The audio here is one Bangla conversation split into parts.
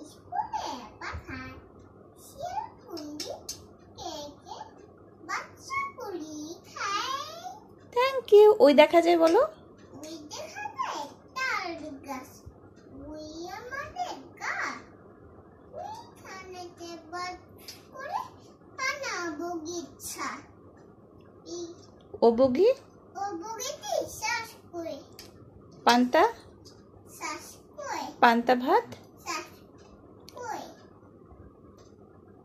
স্কুলে পাঠায় শিয়ালকুন্ডি কেকে বাচ্চাগুলি খায়। Thank you. ওই দেখা যায় বলো। ওই দেখা যায় তাল গাছ, ওই আমাদের গাছ, ওইখানেতে বাস করে পানা বগিচা। ও বগি ও বগিতে শ্বাস করে পান্তা শ্বাস করে পান্তা ভাত শ্বাস করে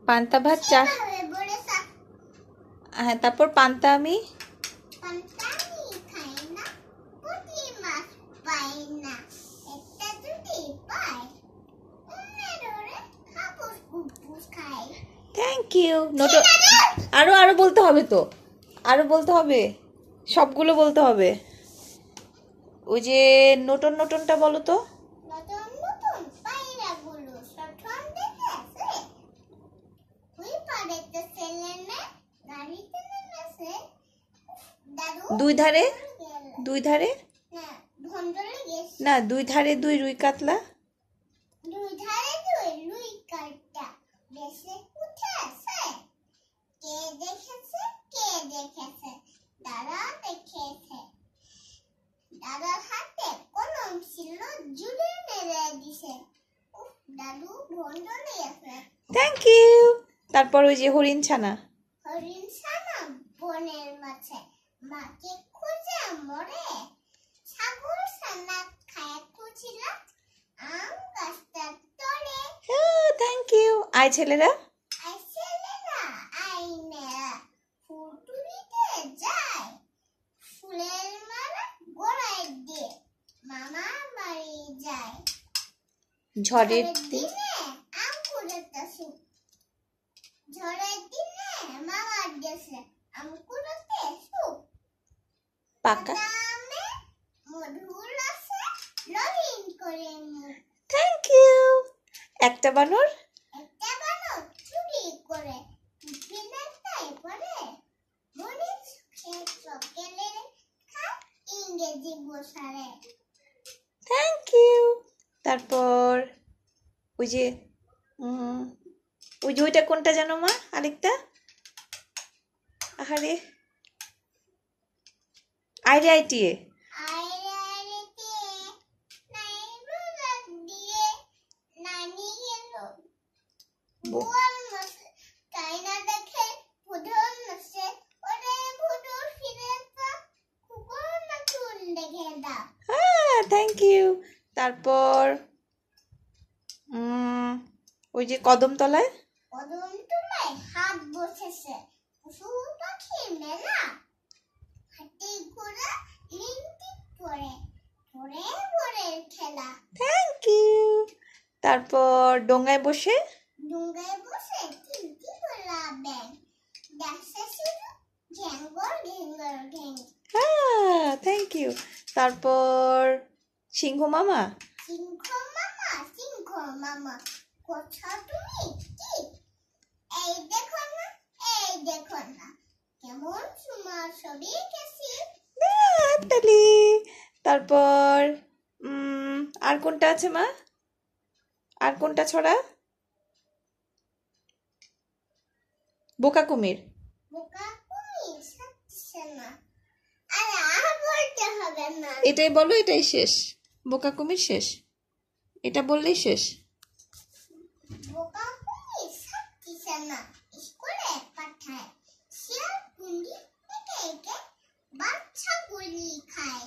পান্তা ভাত চা। সেভাবে বলে শ্বাস হ্যাঁ, তারপর পান্তা আমি পান্তানি খাই না, পুঁটি মাছ পাই না, একটা যদি পাই অন্যের ওরে হাপুস কুপুস খাই। Thank you. নতুন আরো আরো বলতে হবে তো, আরো বলতে হবে, সবগুলো বলতে হবে। ওই যে নতুন নতুনটা বলো তো। নতুন নতুন পায়রাগুলো সঠন দেখেছে, ওই পাড়েতে ছেলে মেয়ে গাড়িতে নেমেছে। দাদু দুই ধারে গেল দুই ধারে না, ভন্ডলে গেছে। না, দুই ধারে দুই রুই কাতলা। দুই ধারে দুই লুই কাটা বেশে উঠেছে, কে দেখেছে কে দেখেছে, দাদা দেখেছে। দাদার হাতে কলম ছিল, জুড়ে মেরে দিছে। উফ, দাদু ভন্ডলে আছে। Thank you. তারপর ওই যে হরিণ ছানা। হরিণ ছানা বনের মাঝে মাকে খুঁজে মরে, ছাগল ছানা খায় খুঁজিল আম গাছটার তলে। Thank you. আয় ছেলেরা। আই ছেলেরা আই মেয়েরা ফুল তুলিতে যায়, ফুলের মালা গলায় দিয়ে মামা বাড়ি যায়। ঝড়ের দিন দিনে আম কুড়াতে সুখ, ঝড়ের দিনে মামার দেশে আম কুড়াতে সুখ। পাকা। আমে মধুর আছে রঙিন করে মুখ, থ্যাংক ইউ। একটা বানর একটা বানর চুরি করে টিফিনের তাই পড়ে, বনের সুখে চকেলে খায় ইংরেজি বসারে। Thank you. তারপর ওই যে ওই যে ওইটা কোনটা জানো মা? আরেকটা, আহারে, আইরে আইটিয়ে। আইরে আইরে তে নাই রোদ দিয়ে নানি গেল বুয়ার মাসে, তাই না দেখে ভুধর মাসে, ওরে ভুধর ফিরে পা কুকুর নতুন দেখে দা। হ্যাঁ, থ্যাংক ইউ। তারপর ওই যে কদম তলায় কদম তলায় হাত বসেছে, পশু পাখি মেলা, হাতি ঘোড়া লিংটি পরে পরে ভোরের খেলা। Thank you. তারপর ডোঙায় বসে ডুঙ্গায় বসে তিনটি গোলা ব্যাং, দেখছে শুধু ঘ্যাঙ্গর ঘ্যাঙ্গর ঘ্যাং। হ্যাঁ, থ্যাংক ইউ। তারপর সিংহ মামা। সিংহ মামা সিংহ মামা কোথা তুমি কি, এই দেখো না এই দেখো না, কেমন সুমার ছবি গেছি। তালি। তারপর আর কোনটা আছে মা? আর কোনটা ছড়া? বোকা কুমির। বোকা কুমির সাথে না, আরে আর বলতে হবে না, এটাই বলো, এটাই শেষ। বোকা কুমির শেষ, এটা বললেই শেষ। বোকা কুমির সাথে না স্কুলে পাঠায়, শিয়ালকুন্ডি একে একে বাচ্চাগুলি খায়।